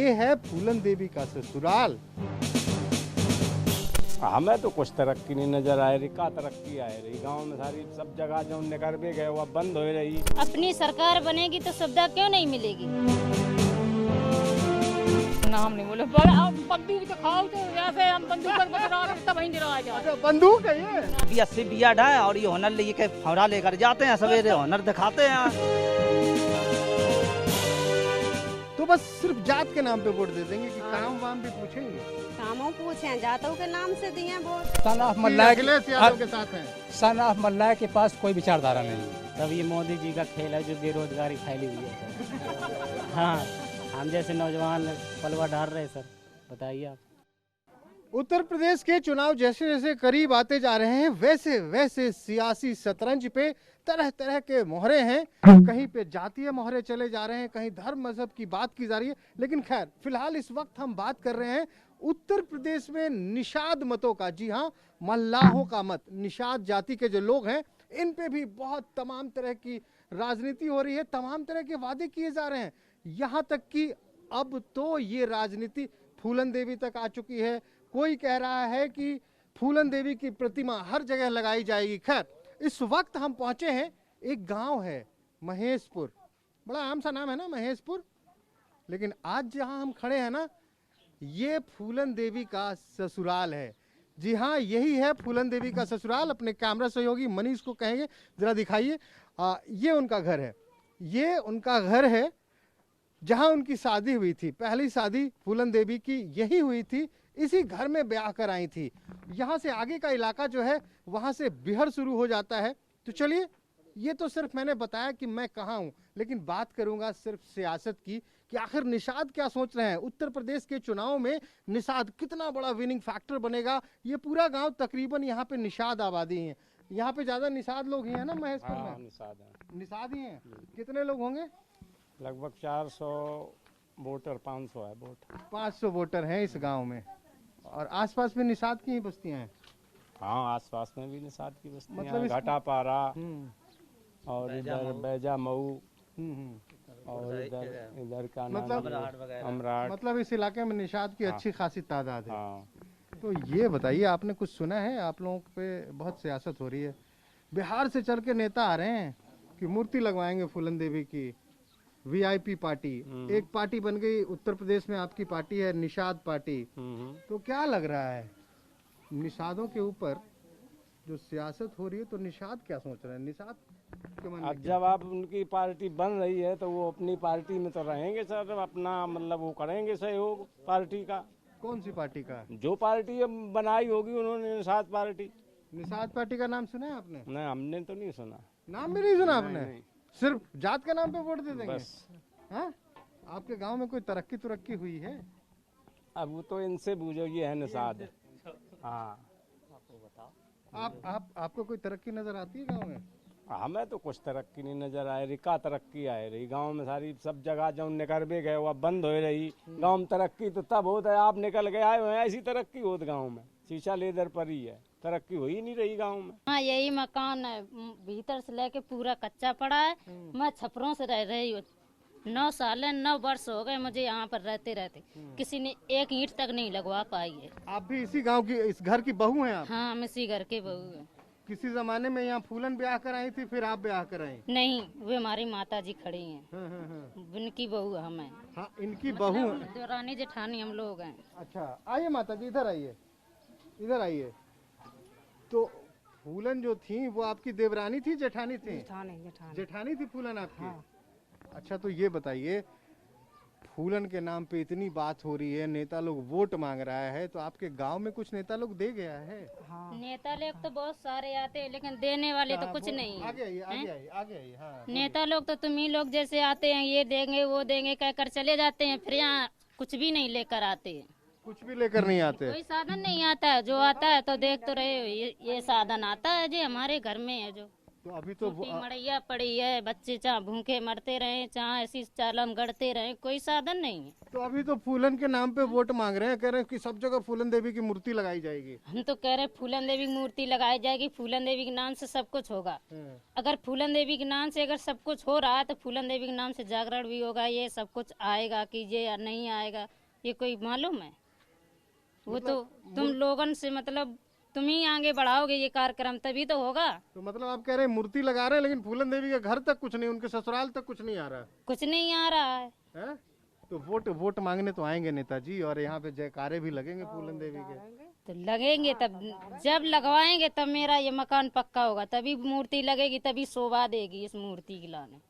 ये है फूलन देवी का ससुराल। हमें तो कुछ तरक्की नहीं नजर आ रही। का तरक्की आ रही गांव में? सारी सब जगह जो निकर भी गए वो बंद हो रही। अपनी सरकार बनेगी तो सुविधा क्यों नहीं मिलेगी? नाम नहीं बोले पर आप बंदूक दिखाओ तो ऐसे हम बंदूक पर बता तब ही निराश जा। अच्छा, बंदूक है ये? 80 बियाड है और ये हुनर लेके फौरा लेकर जाते हैं, सवेरे हुनर दिखाते हैं। तो बस सिर्फ जात के नाम पे वोट दे देंगे कि काम वाम भी पूछेंगे? कामों पूछे, जातों के नाम से दिए वोट। सन ऑफ मल्लाह अखिलेश यादव के साथ हैं। सन ऑफ मल्लाह के पास कोई विचारधारा नहीं। तब ये मोदी जी का खेल है जो बेरोजगारी फैली हुई है। हाँ, हम जैसे नौजवान पलवा डाल रहे सर, बताइए आप। उत्तर प्रदेश के चुनाव जैसे जैसे करीब आते जा रहे हैं वैसे वैसे सियासी शतरंज पे तरह तरह के मोहरे हैं। कहीं पे जातीय मोहरे चले जा रहे हैं, कहीं धर्म मजहब की बात की जा रही है। लेकिन खैर फिलहाल इस वक्त हम बात कर रहे हैं उत्तर प्रदेश में निषाद मतों का। जी हाँ, मल्लाहों का मत, निषाद जाति के जो लोग हैं इन पे भी बहुत तमाम तरह की राजनीति हो रही है, तमाम तरह के वादे किए जा रहे हैं। यहाँ तक कि अब तो ये राजनीति फूलन देवी तक आ चुकी है। कोई कह रहा है कि फूलन देवी की प्रतिमा हर जगह लगाई जाएगी। खैर इस वक्त हम पहुंचे हैं, एक गांव है महेशपुर, बड़ा आम सा नाम है ना महेशपुर, लेकिन आज जहां हम खड़े हैं ना ये फूलन देवी का ससुराल है। जी हाँ, यही है फूलन देवी का ससुराल। अपने कैमरा सहयोगी मनीष को कहेंगे जरा दिखाइए। ये उनका घर है, ये उनका घर है जहां उनकी शादी हुई थी। पहली शादी फूलन देवी की यही हुई थी, इसी घर में ब्याह कर आई थी। यहाँ से आगे का इलाका जो है वहाँ से बिहार शुरू हो जाता है। तो चलिए, ये तो सिर्फ मैंने बताया कि मैं कहाँ हूँ, लेकिन बात करूँगा सिर्फ सियासत की कि आखिर निषाद क्या सोच रहे हैं। उत्तर प्रदेश के चुनाव में निषाद कितना बड़ा विनिंग फैक्टर बनेगा। ये पूरा गाँव तकरीबन यहाँ पे निषाद आबादी है। यहाँ पे ज़्यादा निषाद लोग ही हैं ना महेशपुर में? निषाद है। निषाद ही हैं। कितने लोग होंगे? लगभग 400 वोटर, 500 है वोट। 500 वोटर हैं इस गांव में, और आसपास भी निषाद की ही बस्तियां हैं। हाँ, आसपास में भी निषाद की बस्तियां मतलब हैं, घाटापारा और बैजा इधर मऊ। बैजा मऊ हम्म। और इधर का नाम मतलब है अमराट। मतलब इस इलाके में निषाद की हाँ। अच्छी खासी तादाद है। हाँ, तो ये बताइए, आपने कुछ सुना है? आप लोगों पे बहुत सियासत हो रही है, बिहार से चल के नेता आ रहे हैं कि मूर्ति लगवाएंगे फूलन देवी की, वीआईपी पार्टी। एक पार्टी बन गई उत्तर प्रदेश में, आपकी पार्टी है निषाद पार्टी। तो क्या लग रहा है निषादों के ऊपर जो सियासत हो रही है, तो निषाद क्या सोच रहे हैं? निषाद के मन में अब जब आप उनकी पार्टी बन रही है तो वो अपनी पार्टी में तो रहेंगे सर, अपना मतलब वो करेंगे सहयोग पार्टी का। कौन सी पार्टी का? जो पार्टी अब बनाई होगी उन्होंने, निषाद पार्टी। निषाद पार्टी का नाम सुना है आपने? नहीं, हमने तो नहीं सुना। नाम भी नहीं सुना आपने? नहीं। सिर्फ जात के नाम पे वोट दे देंगे? बस। हाँ? आपके गांव में कोई तरक्की हुई है? अब वो तो इनसे पूछो, ये है निषाद। हाँ, आपको कोई तरक्की नजर आती है गांव में? हमें तो कुछ तरक्की नहीं नजर आ रही। का तरक्की आ रही गांव में? सारी सब जगह जो निकर भी गए वो बंद हो रही। गांव में तरक्की तो तब होता है आप निकल के आए हुए हैं, ऐसी तरक्की होत गांव में। शीशा लेदर पर ही है, तरक्की हो ही नहीं रही गांव में। हाँ, यही मकान है, भीतर से लेके पूरा कच्चा पड़ा है। मैं छपरों से रह रही हूँ, 9 साल 9 वर्ष हो गए मुझे यहाँ पर रहते रहते। किसी ने एक ईंट तक नहीं लगवा पाई है। आप भी इसी गांव की, इस घर की बहू हैं आप? हाँ, हम इसी घर के बहू हैं। किसी जमाने में यहाँ फूलन ब्याह कर आई थी, फिर आप ब्याह कर आई? नहीं, वे हमारी माता जी खड़ी हैं। हाँ। उनकी बहू हम हैं। हाँ, इनकी बहू है। देवरानी जेठानी हम लोग हैं। अच्छा, आइए माता जी, इधर आइए, इधर आइए। तो फूलन जो थी वो आपकी देवरानी थी, जेठानी थी? जेठानी थी फूलन आपकी। हाँ। अच्छा, तो ये बताइए, फूलन के नाम पे इतनी बात हो रही है, नेता लोग वोट मांग रहा है, तो आपके गांव में कुछ नेता लोग दे गया है? हाँ। नेता लोग तो बहुत सारे आते हैं, लेकिन देने वाले तो कुछ नहीं है। आगे आइए, आगे आइए, आगे आइए। हाँ, नेता लोग तो तुम ही लोग जैसे आते हैं, ये देंगे वो देंगे कहकर चले जाते हैं, फिर यहाँ कुछ भी नहीं लेकर आते हैं। कुछ भी लेकर नहीं आते? कोई साधन नहीं आता है। जो आता है तो देख तो रहे हो, ये साधन आता है जी हमारे घर में है जो। तो अभी तो छोटी मड़ैया पड़ी है, बच्चे चाहे भूखे मरते रहे, चाहे ऐसी चालम गढ़ते रहे, कोई साधन नहीं है। तो अभी तो फूलन के नाम पे वोट मांग रहे हैं, कह रहे हैं कि सब जगह फूलन देवी की मूर्ति लगाई जाएगी। हम तो कह रहे फूलन देवी की मूर्ति लगाई जाएगी, फूलन देवी के नाम से सब कुछ होगा। अगर फूलन देवी के नाम से अगर सब कुछ हो रहा है तो फूलन देवी के नाम से जागरण भी होगा, ये सब कुछ आएगा कि ये या नहीं आएगा ये कोई मालूम है? वो तो तुम लोगन से मतलब तुम ही आगे बढ़ाओगे ये कार्यक्रम तभी तो होगा। तो मतलब आप कह रहे हैं मूर्ति लगा रहे हैं लेकिन फूलन देवी के घर तक कुछ नहीं, उनके ससुराल तक कुछ नहीं आ रहा कुछ नहीं आ रहा है। है? तो वोट मांगने तो आएंगे नेताजी, और यहाँ पे जयकारे भी लगेंगे फूलन देवी के। तो लगेंगे तब, जब लगवाएंगे तब मेरा ये मकान पक्का होगा, तभी मूर्ति लगेगी, तभी शोभा देगी इस मूर्ति की लाने।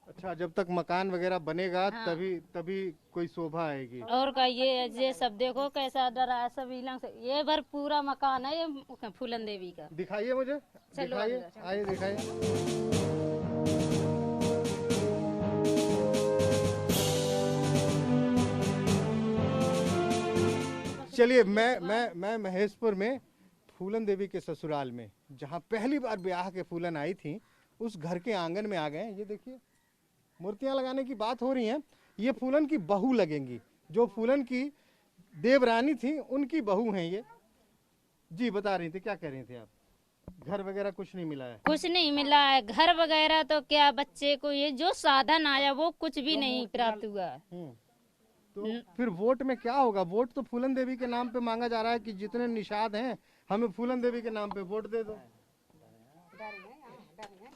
अच्छा, जब तक मकान वगैरह बनेगा तभी कोई शोभा आएगी। और का ये सब देखो कैसा डरा है सब इलाके से, ये भर पूरा मकान है ये फूलन देवी का। दिखाइए मुझे, दिखाइए, आइए दिखाइए। चलिए, मैं महेशपुर में फूलन देवी के ससुराल में, जहाँ पहली बार ब्याह के फूलन आई थी, उस घर के आंगन में आ गए। ये देखिए मूर्तियां लगाने की बात हो रही है, ये फूलन की बहू लगेंगी, जो फूलन की देवरानी थी उनकी बहू हैं ये। जी बता रही थी, क्या कह रही थी आप? घर वगैरह कुछ नहीं मिला है? कुछ नहीं मिला है, घर वगैरह तो क्या, बच्चे को ये जो साधन आया वो कुछ भी नहीं प्राप्त हुआ। तो फिर वोट में क्या होगा? वोट तो फूलन देवी के नाम पे मांगा जा रहा है कि जितने निषाद हैं हमें फूलन देवी के नाम पे वोट दे दो।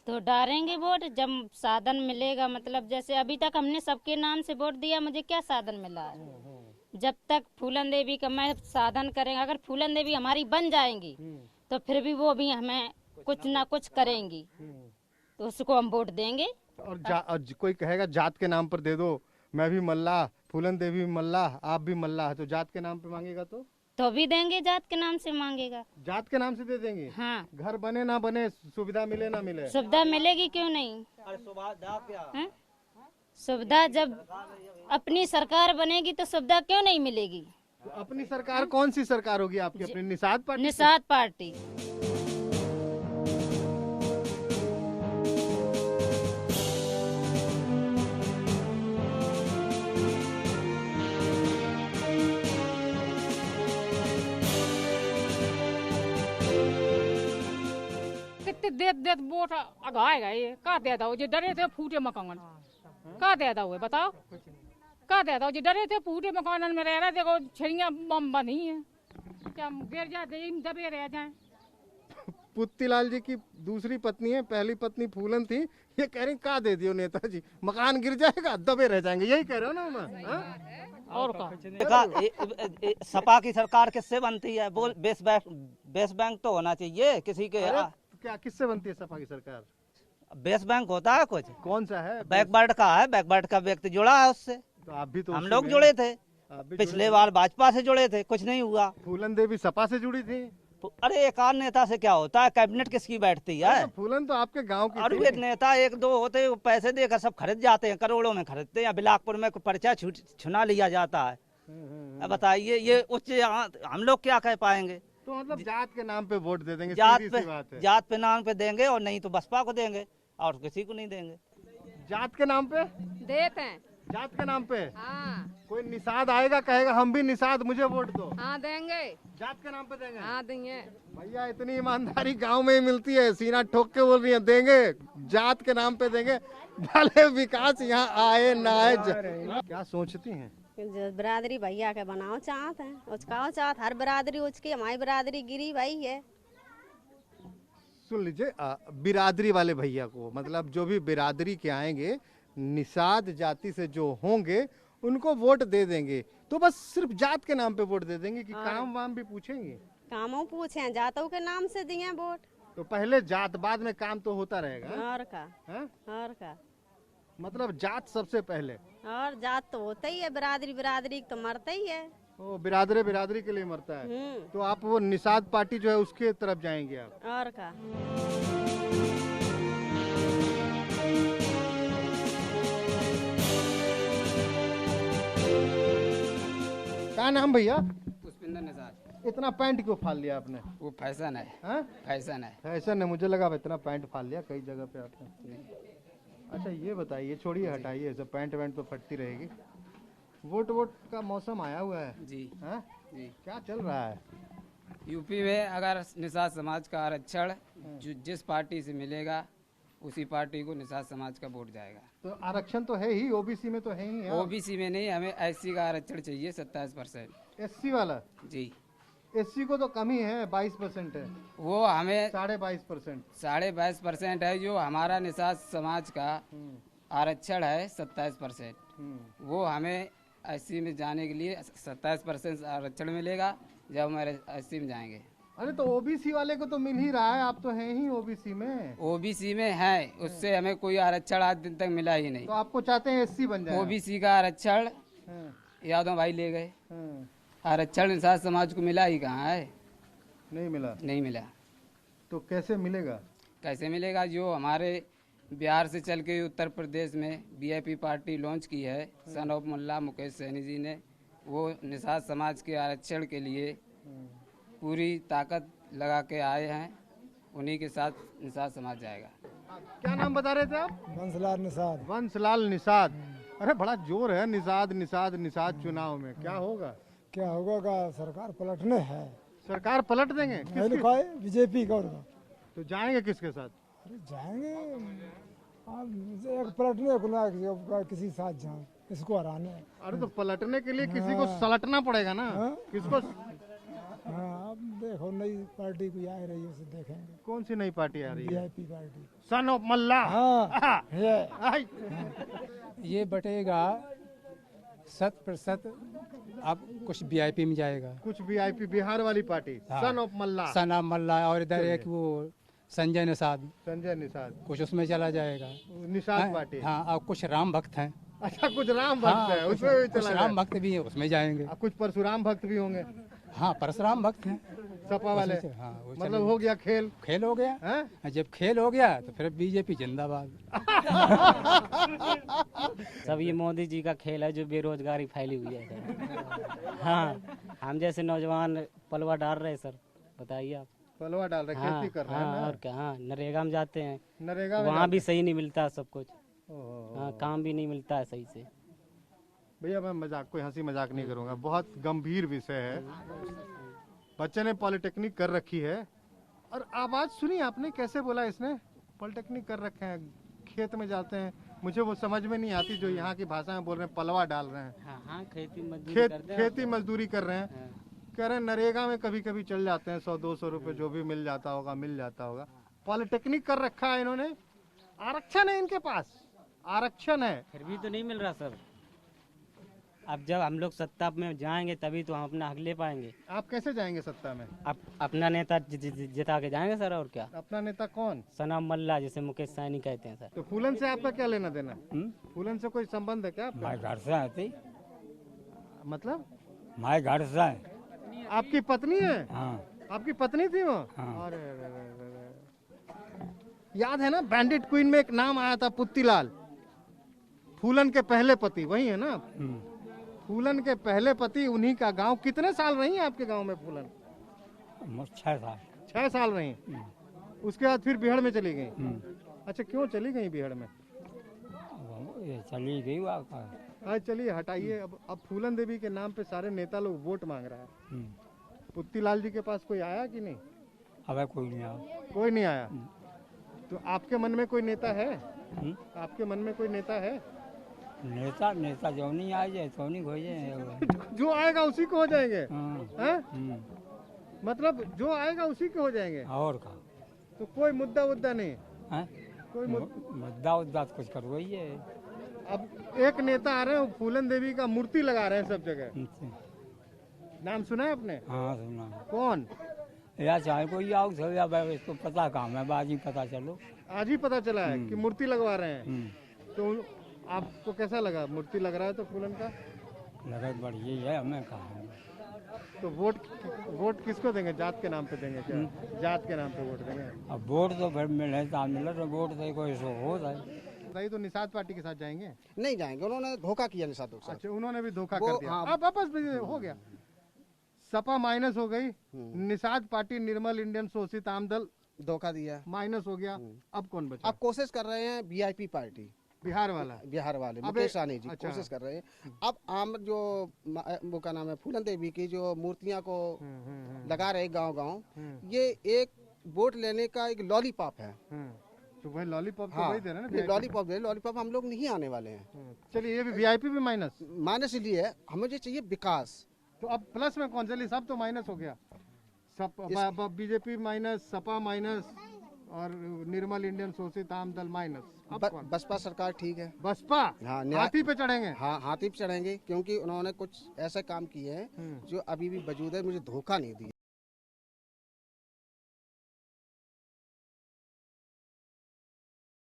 तो डालेंगे वोट जब साधन मिलेगा। मतलब जैसे अभी तक हमने सबके नाम से वोट दिया, मुझे क्या साधन मिला है? जब तक फूलन देवी का मैं साधन करेंगे, अगर फूलन देवी हमारी बन जाएंगी तो फिर भी वो भी हमें कुछ ना कुछ करेंगी, तो उसको हम वोट देंगे। और कोई कहेगा जात के नाम पर दे दो, मैं भी मल्लाह, फूलन देवी मल्लाह, आप भी मल्लाह, तो जात के नाम पे मांगेगा तो भी देंगे, जात के नाम से मांगेगा, जात के नाम से दे देंगे। हाँ, घर बने ना बने, सुविधा मिले ना मिले, सुविधा मिलेगी क्यों नहीं? सुविधा जब अपनी सरकार बनेगी तो सुविधा क्यों नहीं मिलेगी? तो अपनी सरकार कौन सी सरकार होगी आपकी? अपनी निषाद पार्टी? निषाद पार्टी। कितने देत वोट आएगा ये का देता हो? जो डरे थे फूटे मकान का देता हुए बताओ, का देता हो? जो डरे थे फूटे मकान में रह रहे, देखो छिड़ियाँ बम बनी है, क्या गिर जाते दबे रह जाए। पुत्तीलाल जी की दूसरी पत्नी है, पहली पत्नी फूलन थी, ये कह रही का दे दियो नेताजी, मकान गिर जाएगा, दबे रह जाएंगे, यही कह रहे हो ना मैं? और देखा सपा की सरकार किससे बनती है? बोल बेस बैंक तो होना चाहिए किसी के। क्या किससे बनती है सपा की सरकार? बेस बैंक होता है कुछ, कौन सा है? बैकवर्ड का है, बैकवर्ड का व्यक्ति जुड़ा है उससे। तो आप भी तो हम लोग जुड़े थे, पिछले बार भाजपा से जुड़े थे, कुछ नहीं हुआ। फूलन देवी सपा से जुड़ी थी। अरे एक आध नेता से क्या होता है? कैबिनेट किसकी बैठती है? फूलन तो आपके गांव की और थी। वे नेता एक दो होते वो पैसे देकर सब खरीद जाते हैं, करोड़ों में खरीदते हैं। बिलासपुर में पर्चा छुना लिया जाता है। अब बताइए ये उच्च हम लोग क्या कह पाएंगे? तो मतलब जात के नाम पे वोट दे देंगे, जात सीधी सी बात है। जात पे नाम पे देंगे, और नहीं तो बसपा को देंगे, और किसी को नहीं देंगे। जात के नाम पे देते हैं। जात के नाम पे हाँ कोई निषाद आएगा, कहेगा हम भी निषाद, मुझे वोट दो, हाँ देंगे, जात के नाम पे देंगे। हाँ देंगे। भैया इतनी ईमानदारी गांव में ही मिलती है, सीना ठोक के बोल रही है देंगे, जात के नाम पे देंगे, भले विकास यहाँ आए ना आए। क्या सोचती हैं? जो बिरादरी भैया के बनाओ चाहत है, उसका चाहत हर बिरादरी उसकी, हमारी बिरादरी गिरी भाई है। सुन लीजिए, बिरादरी वाले भैया को, मतलब जो भी बिरादरी के आएंगे, निषाद जाति से जो होंगे उनको वोट दे देंगे। तो बस सिर्फ जात के नाम पे वोट दे देंगे कि काम वाम भी पूछेंगे? कामों पूछे, जातों के नाम से दिए वोट। तो पहले जात, बाद में काम तो होता रहेगा। और का है? और का मतलब जात सबसे पहले, और जात तो होता ही है, बिरादरी बिरादरी तो मरता ही है। वो बिरादरी के लिए मरता है। तो आप वो निषाद पार्टी जो है उसके तरफ जाएंगे आप? और का क्या नाम भैया? पुष्पिंदर निषाद। इतना पैंट क्यों फाड़ लिया आपने? वो फैशन है, हाँ? फैशन है। फैशन है, मुझे लगा अब इतना पैंट फाड़ लिया कई जगह पे आपने। अच्छा ये बताइए, छोड़िए हटाइए, सब पैंट वैंट तो फटती रहेगी। वोट का मौसम आया हुआ है जी हाँ? जी। क्या चल रहा है? यूपी में अगर निषाद समाज का आरक्षण जिस पार्टी से मिलेगा उसी पार्टी को निषाद समाज का वोट जाएगा। तो आरक्षण तो है ही, ओबीसी में तो है ही। ओबीसी में नहीं, हमें एससी का आरक्षण चाहिए 27%। एससी वाला? जी। एससी को तो कम ही है, 22% है। वो हमें 22.5%। 22.5% है जो हमारा निषाद समाज का आरक्षण है 27%। वो हमें एससी में जाने के लिए 27% आरक्षण मिलेगा जब हम एससी में जाएंगे। अरे तो ओबीसी वाले को तो मिल ही रहा है, आप तो हैं ही ओबीसी में। ओबीसी में है, उससे हमें कोई आरक्षण आज दिन तक मिला ही नहीं। तो आपको चाहते हैं एससी बन जाए? ओबीसी का आरक्षण यादव भाई ले गए, आरक्षण निषाद समाज को मिला ही कहाँ है? नहीं मिला। नहीं मिला। तो कैसे मिलेगा? कैसे मिलेगा? जो हमारे बिहार से चल के उत्तर प्रदेश में बीजेपी पार्टी लॉन्च की है सन ऑफ मुल्ला मुकेश सैनी जी ने, वो निषाद समाज के आरक्षण के लिए पूरी ताकत लगा के आए हैं। उन्हीं के साथ निषाद समाज जाएगा। क्या नाम बता रहे थे आप? वंशलाल निषाद। वंशलाल निषाद। अरे बड़ा जोर है निषाद निषाद निषाद चुनाव में, क्या होगा? क्या होगा का सरकार पलटने है। सरकार पलट देंगे? बीजेपी का। तो जाएंगे किसके साथ? अरे जाएंगे एक पलटने को किसी साथ जाए, इसको हराने। अरे तो पलटने के लिए किसी को सलटना पड़ेगा ना। किसको? हाँ अब देखो नई पार्टी कोई आ रही है, उसे देखेंगे। कौन सी नई पार्टी आ रही है? वीआईपी पार्टी सन ऑफ मल्ला। हाँ ये बटेगा 100%। अब कुछ वीआईपी में जाएगा, कुछ वीआईपी बिहार वाली party son of Mallah. Son of Mallah. और इधर एक वो संजय निषाद, संजय निषाद कुछ उसमें चला जाएगा। निषाद पार्टी। हाँ, और कुछ राम भक्त हैं। अच्छा कुछ राम भक्त है, उसमें भी कुछ चला राम भक्त भी है, उसमें जाएंगे। कुछ परशुराम भक्त भी होंगे। हाँ, परशुराम भक्त हैं सपा वाले। हाँ, वो मतलब हो गया खेल। खेल हो गया है? जब खेल हो गया तो फिर बीजेपी जिंदाबाद। सब ये मोदी जी का खेल है जो बेरोजगारी फैली हुई है सर। हाँ, हम जैसे नौजवान पलवा डाल रहे हैं सर, बताइए आप। पलवा डाल रहे, खेती कर रहे हैं ना? और क्या। हाँ, नरेगा में जाते हैं, नरेगा में वहाँ भी सही नहीं मिलता सब कुछ। हाँ, काम भी नहीं मिलता है सही से। भैया मैं मजाक, कोई हंसी मजाक नहीं करूंगा, बहुत गंभीर विषय है। बच्चे ने पॉलिटेक्निक कर रखी है, और आवाज सुनी आपने कैसे बोला इसने? पॉलिटेक्निक कर रखे हैं, खेत में जाते हैं। मुझे वो समझ में नहीं आती जो यहाँ की भाषा में बोल रहे हैं, पलवा डाल रहे हैं। हाँ, खेती मजदूरी कर रहे हैं। कह रहे हैं नरेगा में कभी कभी चल जाते हैं, 100-200 रुपए जो भी मिल जाता होगा, मिल जाता होगा। पॉलिटेक्निक कर रखा है इन्होंने, आरक्षण है इनके पास, आरक्षण है, फिर भी तो नहीं मिल रहा सर। अब जब हम लोग सत्ता में जाएंगे तभी तो हम अपना हक ले पाएंगे। आप कैसे जाएंगे सत्ता में? अपना नेता जिता के जाएंगे सर, और क्या। अपना नेता कौन? सनाम मल्ला, जिसे मुकेश सैनी कहते हैं सर। तो फूलन से आपका क्या लेना देना? फूलन से कोई संबंध है क्या आपका? मैं घर से आती, मतलब मैं घर से है। आपकी पत्नी है? हाँ। आपकी पत्नी थी वो? हाँ। अरे याद है ना बैंडिट क्वीन में एक नाम आया था, पुत्तीलाल। फूलन के पहले पति वही है ना? फूलन के पहले पति, उन्हीं का गांव। कितने साल रही आपके गांव में फूलन? 6 साल। 6 साल रही। उसके बाद फिर बिहार में चली गई। अच्छा क्यों चली गई बिहार में? चली गई। आज चलिए हटाइए। अब फूलन देवी के नाम पे सारे नेता लोग वोट मांग रहा है। पुत्तीलाल जी के पास कोई आया कि नहीं? अब कोई नहीं आया। कोई नहीं आया। तो आपके मन में कोई नेता है? आपके मन में कोई नेता है? नेता जो नहीं आ जाए तो नहीं हो जाए। जो आएगा उसी को हो जाएंगे। मतलब जो आएगा उसी के हो जाएंगे। और का तो कोई मुद्दा नहीं है? कोई मुद्दा कुछ करो ही है। अब एक नेता आ रहे हैं, फूलन देवी का मूर्ति लगा रहे हैं सब जगह। नाम सुना है आपने? हाँ सुना। कौन? या चाहे कोई आओ इसको पता काम है, आज ही पता चलो। आज ही पता चला है कि मूर्ति लगवा रहे हैं। तो आपको कैसा लगा? मूर्ति लग रहा है तो फूलन का लगा बढ़िया है। हमें कहा तो वोट किसको देंगे? जात के नाम पे देंगे क्या? जात के नाम पे वोट देंगे? अब वोट तो फिर मिले तो वोट से कोई सो हो जाए। तो निषाद पार्टी के साथ जाएंगे? नहीं जाएंगे, उन्होंने धोखा किया निषाद। अच्छा उन्होंने भी धोखा कर दिया। अब वापस हो गया। सपा माइनस हो गई, निषाद पार्टी निर्मल इंडियन शोषित आम दल धोखा दिया। माइनस हो गया। अब कौन बचा? अब कोशिश कर रहे हैं वीआईपी पार्टी, बिहार वाला, बिहार वाले अब मुकेश सहनी जी अच्छा। कोशिश कर रहे हैं। अब आम जो वो का नाम है फूलन देवी की जो मूर्तियां को लगा रहे गांव-गांव, ये एक वोट लेने का एक लॉलीपॉप है। तो भाई लॉलीपॉप तो हाँ, वही दे रहे हैं ये ना, लॉलीपॉप दे, लॉलीपॉप हम लोग नहीं आने वाले हैं। चलिए ये भी वीआईपी भी माइनस। माइनस इसलिए है, हमें जो चाहिए विकास। तो अब प्लस में कौन? चलिए सब तो माइनस हो गया, सब बीजेपी माइनस, सपा माइनस और निर्मल इंडियन शोषित आम दल माइनस। अब कौन? बसपा सरकार ठीक है। बसपा हाँ, हाथी पे चढ़ेंगे। हाँ, हाथी पे चढ़ेंगे क्योंकि उन्होंने कुछ ऐसे काम किए हैं जो अभी भी वजूद है, मुझे धोखा नहीं दिया।